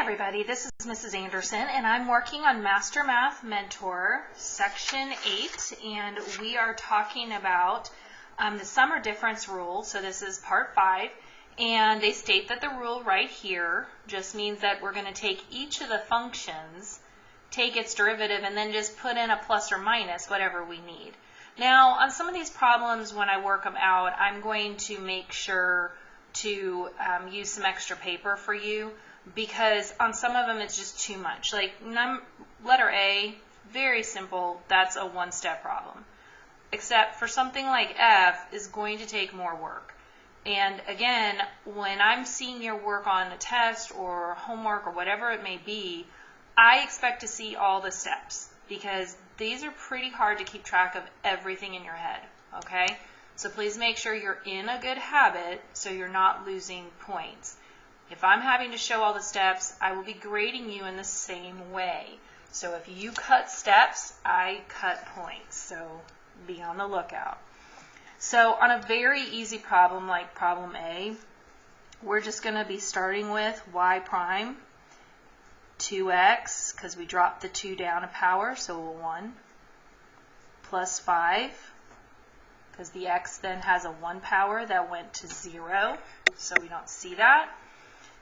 everybody, this is Mrs. Anderson, and I'm working on Master Math Mentor Section 8, and we are talking about the sum or difference rule. So this is part 5, and they state that the rule right here just means that we're going to take each of the functions, take its derivative, and then just put in a plus or minus, whatever we need. Now, on some of these problems, when I work them out, I'm going to make sure to use some extra paper for you, because on some of them it's just too much. Like letter A, very simple, that's a one-step problem. Except for something like F is going to take more work. And again, when I'm seeing your work on a test or homework or whatever it may be, I expect to see all the steps, because these are pretty hard to keep track of everything in your head, okay? So please make sure you're in a good habit so you're not losing points. If I'm having to show all the steps, I will be grading you in the same way. So if you cut steps, I cut points. So be on the lookout. So on a very easy problem like problem A, we're just going to be starting with y prime, 2x, because we dropped the 2 down a power, so 1, plus 5, because the x then has a 1 power that went to 0, so we don't see that.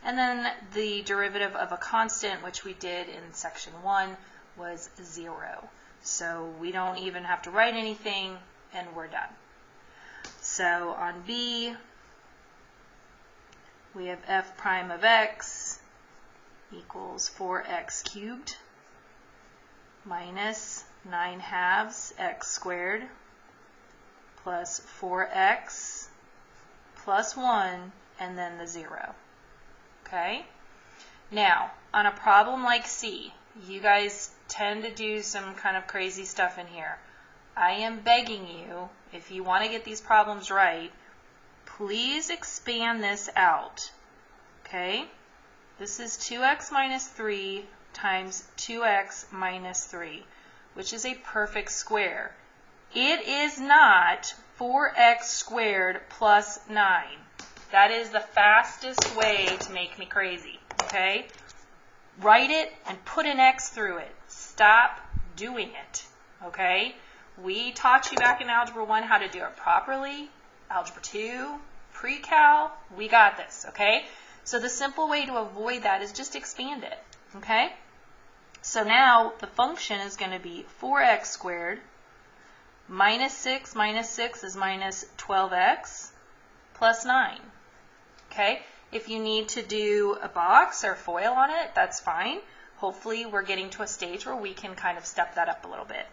And then the derivative of a constant, which we did in section 1, was 0. So we don't even have to write anything, and we're done. So on B, we have f prime of x equals 4x cubed minus 9/2 x squared plus 4x plus 1, and then the 0. Okay? Now, on a problem like C, you guys tend to do some kind of crazy stuff in here. I am begging you, if you want to get these problems right, please expand this out. Okay? This is 2x minus 3 times 2x minus 3, which is a perfect square. It is not 4x squared plus 9. That is the fastest way to make me crazy, okay? Write it and put an x through it. Stop doing it, okay? We taught you back in Algebra 1 how to do it properly. Algebra 2, pre-cal, we got this, okay? So the simple way to avoid that is just expand it, okay? So now the function is going to be 4x squared minus 6 is minus 12x plus 9. Okay? If you need to do a box or foil on it, that's fine. Hopefully we're getting to a stage where we can kind of step that up a little bit.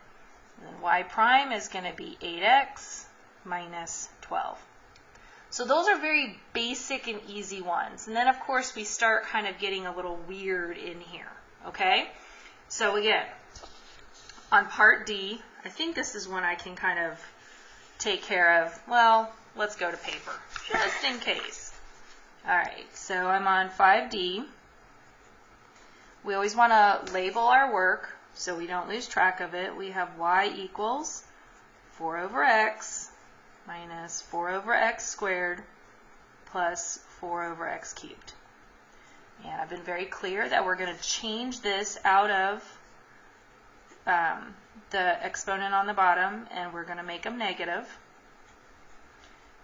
And then y prime is going to be 8x minus 12. So those are very basic and easy ones. And then of course we start kind of getting a little weird in here. Okay? So again, on part D, I think this is one I can kind of take care of. Well, let's go to paper, just in case. All right, so I'm on 5D. We always want to label our work so we don't lose track of it. We have y equals 4 over x minus 4 over x squared plus 4 over x cubed. And I've been very clear that we're going to change this out of the exponent on the bottom, and we're going to make them negative.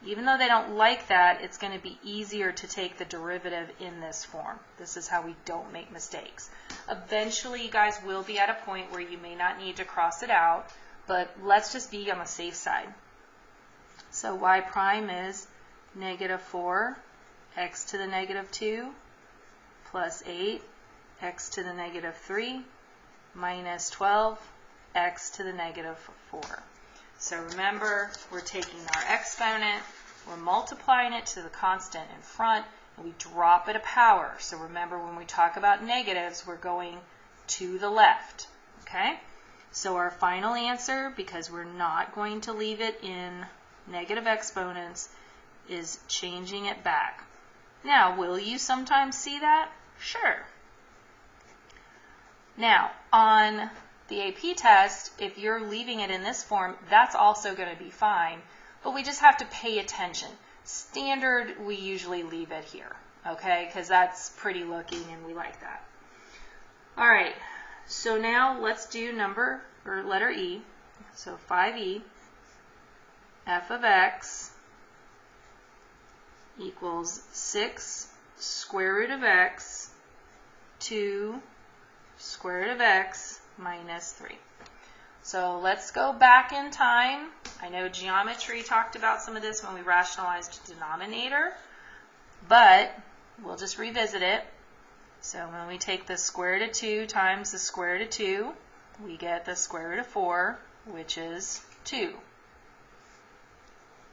Even though they don't like that, it's going to be easier to take the derivative in this form. This is how we don't make mistakes. Eventually, you guys will be at a point where you may not need to cross it out, but let's just be on the safe side. So y prime is negative 4, x to the negative 2, plus 8, x to the negative 3, minus 12, x to the negative 4. So remember, we're taking our exponent, we're multiplying it to the constant in front, and we drop it a power. So remember, when we talk about negatives, we're going to the left. Okay? So our final answer, because we're not going to leave it in negative exponents, is changing it back. Now, will you sometimes see that? Sure. Now, on the AP test, if you're leaving it in this form, that's also going to be fine, but we just have to pay attention. Standard, we usually leave it here, okay, because that's pretty looking and we like that. All right, so now let's do letter E. So 5e, f of x equals 6 square root of x, 2 square root of x minus 3. So let's go back in time. I know geometry talked about some of this when we rationalized denominator, but we'll just revisit it. So when we take the square root of 2 times the square root of 2, we get the square root of 4, which is 2.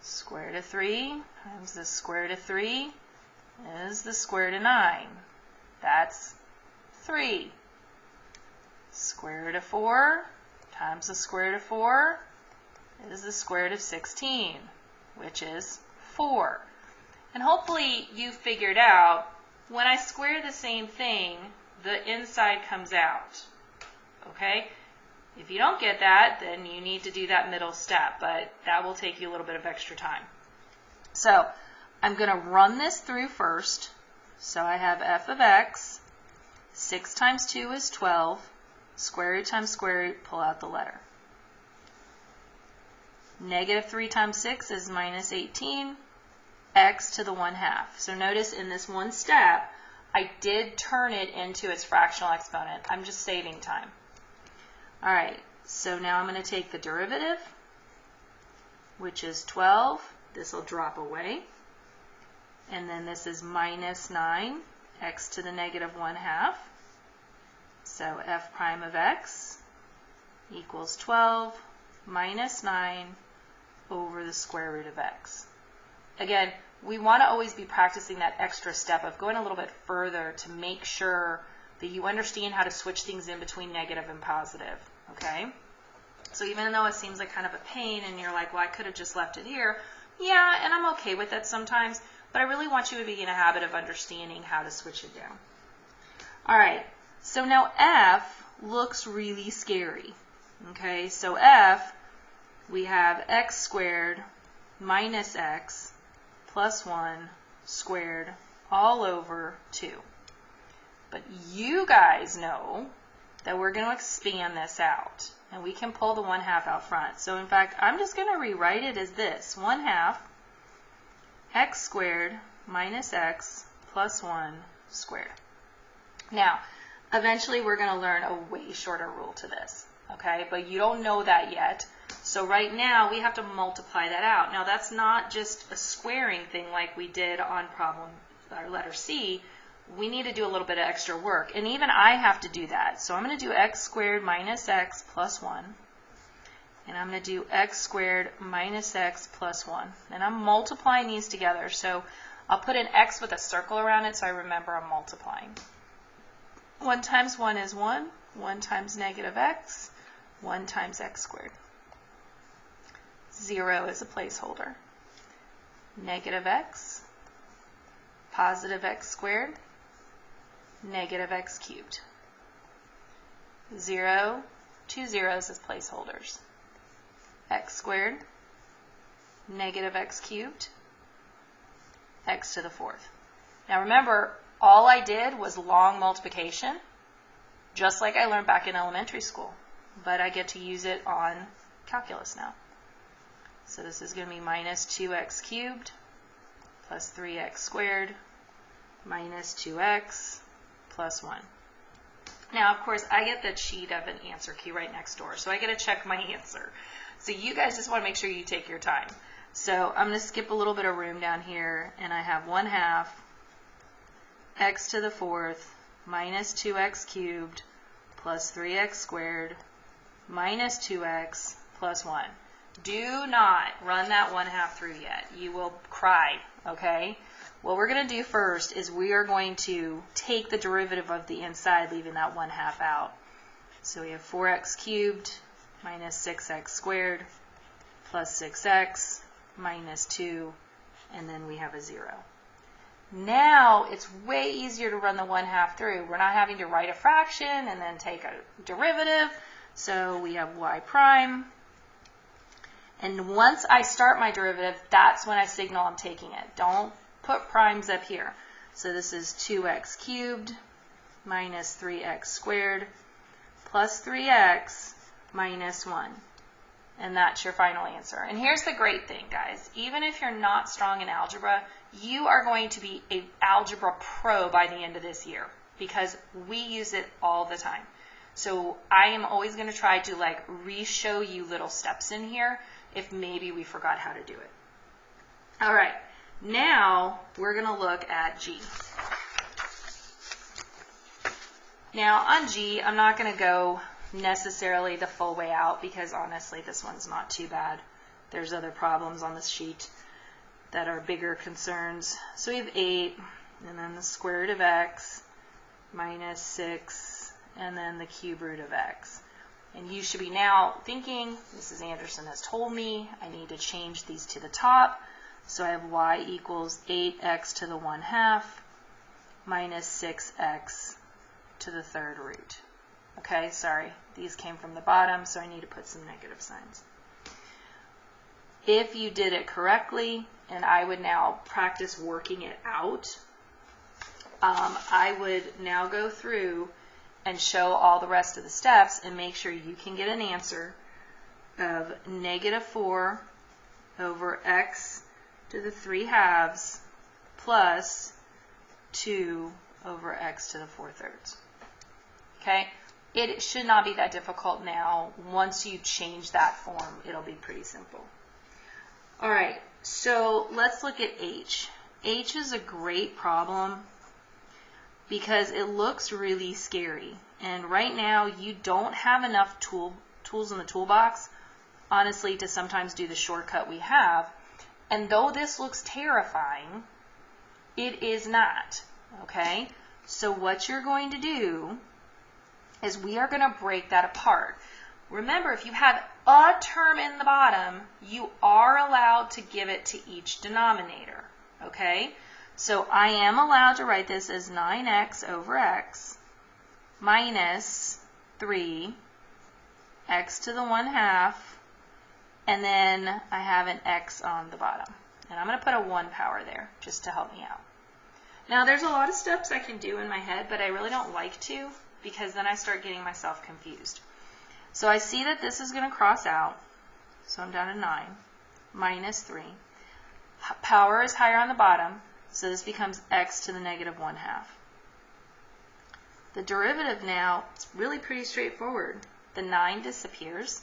Square root of 3 times the square root of 3 is the square root of 9. That's 3. Square root of 4 times the square root of 4 is the square root of 16, which is 4. And hopefully you figured out when I square the same thing, the inside comes out. Okay? If you don't get that, then you need to do that middle step, but that will take you a little bit of extra time. So I'm going to run this through first. So I have f of x, 6 times 2 is 12, square root times square root, pull out the letter. Negative 3 times 6 is minus 18, x to the 1/2. So notice in this one step, I did turn it into its fractional exponent. I'm just saving time. All right, so now I'm going to take the derivative, which is 12. This will drop away. And then this is minus 9, x to the negative 1/2. So f prime of x equals 12 minus 9 over the square root of x. Again, we want to always be practicing that extra step of going a little bit further to make sure that you understand how to switch things in between negative and positive, okay? So even though it seems like kind of a pain and you're like, well, I could have just left it here, yeah, and I'm okay with that sometimes, but I really want you to be in a habit of understanding how to switch it down. All right, so now f looks really scary, okay? So f, we have x squared minus x plus 1 squared all over 2. But you guys know that we're going to expand this out, and we can pull the 1/2 out front. So in fact, I'm just going to rewrite it as this, 1/2 x squared minus x plus 1 squared. Now, eventually we're going to learn a way shorter rule to this, okay? But you don't know that yet. So right now, we have to multiply that out. Now, that's not just a squaring thing like we did on problem, our letter C. We need to do a little bit of extra work. And even I have to do that. So I'm going to do x squared minus x plus 1. And I'm going to do x squared minus x plus 1. And I'm multiplying these together. So I'll put an x with a circle around it so I remember I'm multiplying. 1 times 1 is 1. 1 times negative x. 1 times x squared. 0 is a placeholder. Negative x, positive x squared, negative x cubed. 0, 2 zeros as placeholders. X squared, negative x cubed, x to the 4th. Now remember, all I did was long multiplication, just like I learned back in elementary school, but I get to use it on calculus now. So this is going to be minus 2x cubed plus 3x squared minus 2x plus 1. Now, of course, I get the sheet of an answer key right next door, so I get to check my answer. So you guys just want to make sure you take your time. So I'm going to skip a little bit of room down here, and I have 1/2 x to the 4th minus 2x cubed plus 3x squared minus 2x plus 1. Do not run that 1/2 through yet. You will cry, okay? What we're going to do first is we are going to take the derivative of the inside, leaving that 1/2 out. So we have 4x cubed minus 6x squared plus 6x minus 2, and then we have a 0. Now it's way easier to run the 1/2 through. We're not having to write a fraction and then take a derivative. So we have y prime. And once I start my derivative, that's when I signal I'm taking it. Don't put primes up here. So this is 2x cubed minus 3x squared plus 3x minus 1. And that's your final answer. And here's the great thing, guys. Even if you're not strong in algebra, you are going to be an algebra pro by the end of this year because we use it all the time. So I am always going to try to like re-show you little steps in here if maybe we forgot how to do it. All right, now we're going to look at G. Now on G, I'm not going to go necessarily the full way out because honestly this one's not too bad. There's other problems on this sheet that are bigger concerns. So we have 8 and then the square root of x minus 6 and then the cube root of x. And you should be now thinking, Mrs. Anderson has told me I need to change these to the top. So I have y equals 8x to the 1/2 minus 6x to the 3rd root. Okay, sorry, these came from the bottom, so I need to put some negative signs. If you did it correctly, and I would now practice working it out, I would now go through and show all the rest of the steps and make sure you can get an answer of -4 over x to the 3/2 plus 2 over x to the 4/3. Okay? It should not be that difficult now. Once you change that form, it'll be pretty simple. All right, so let's look at H. H is a great problem because it looks really scary. And right now, you don't have enough tools in the toolbox, honestly, to sometimes do the shortcut we have. And though this looks terrifying, it is not, okay? So what you're going to do is we are going to break that apart. Remember, if you have a term in the bottom, you are allowed to give it to each denominator, okay? So I am allowed to write this as 9x over x minus 3 x to the 1/2, and then I have an x on the bottom. And I'm going to put a 1 power there just to help me out. Now, there's a lot of steps I can do in my head, but I really don't like to because then I start getting myself confused. So I see that this is going to cross out, so I'm down to 9, minus 3. Power is higher on the bottom, so this becomes x to the -1/2. The derivative now, it's really pretty straightforward. The 9 disappears.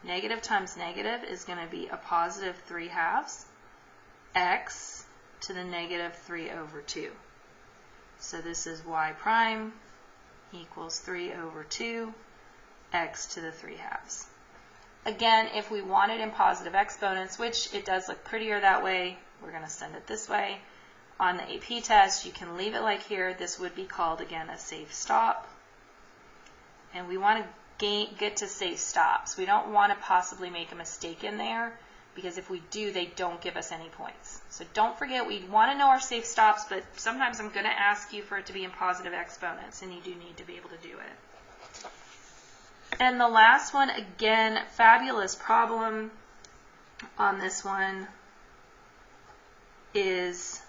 Negative times negative is going to be a positive 3/2 x to the -3 over 2. So this is y prime equals 3 over 2 x to the 3/2. Again, if we want it in positive exponents, which it does look prettier that way, we're going to send it this way. On the AP test, you can leave it like here. This would be called, again, a safe stop. And we want to get to safe stops. We don't want to possibly make a mistake in there because if we do, they don't give us any points. So don't forget, we want to know our safe stops, but sometimes I'm going to ask you for it to be in positive exponents, and you do need to be able to do it. And the last one, again, fabulous problem on this one is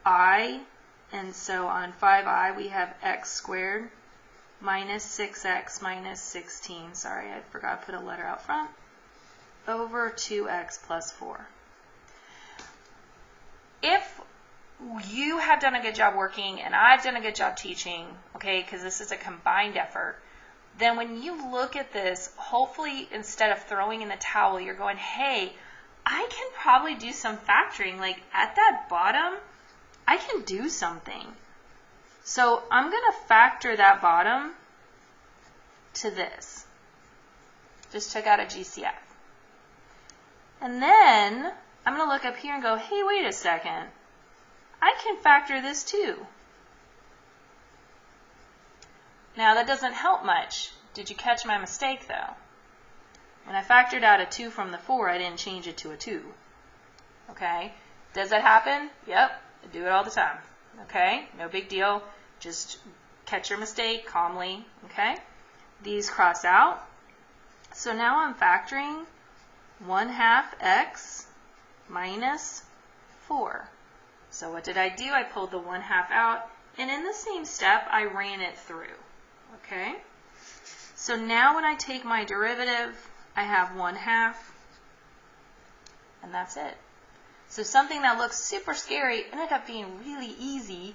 I, and so on 5I we have x squared minus 6x minus 16, sorry, I forgot to put a letter out front, over 2x plus 4. If you have done a good job working and I've done a good job teaching, okay, because this is a combined effort, then when you look at this, hopefully instead of throwing in the towel, you're going, hey, I can probably do some factoring. Like at that bottom, I can do something. So I'm going to factor that bottom to this. Just took out a GCF. And then I'm going to look up here and go, hey, wait a second. I can factor this too. Now that doesn't help much. Did you catch my mistake though? When I factored out a 2 from the 4, I didn't change it to a 2. Okay? Does that happen? Yep. I do it all the time. Okay? No big deal. Just catch your mistake calmly. Okay? These cross out. So now I'm factoring 1/2 x minus 4. So what did I do? I pulled the 1/2 out, and in the same step, I ran it through. Okay? So now when I take my derivative, I have 1/2, and that's it. So something that looks super scary ended up being really easy.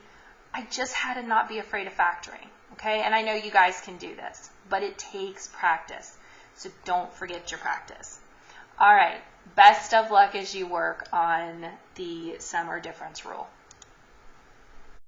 I just had to not be afraid of factoring. Okay? And I know you guys can do this, but it takes practice. So don't forget your practice. All right. Best of luck as you work on the sum or difference rule.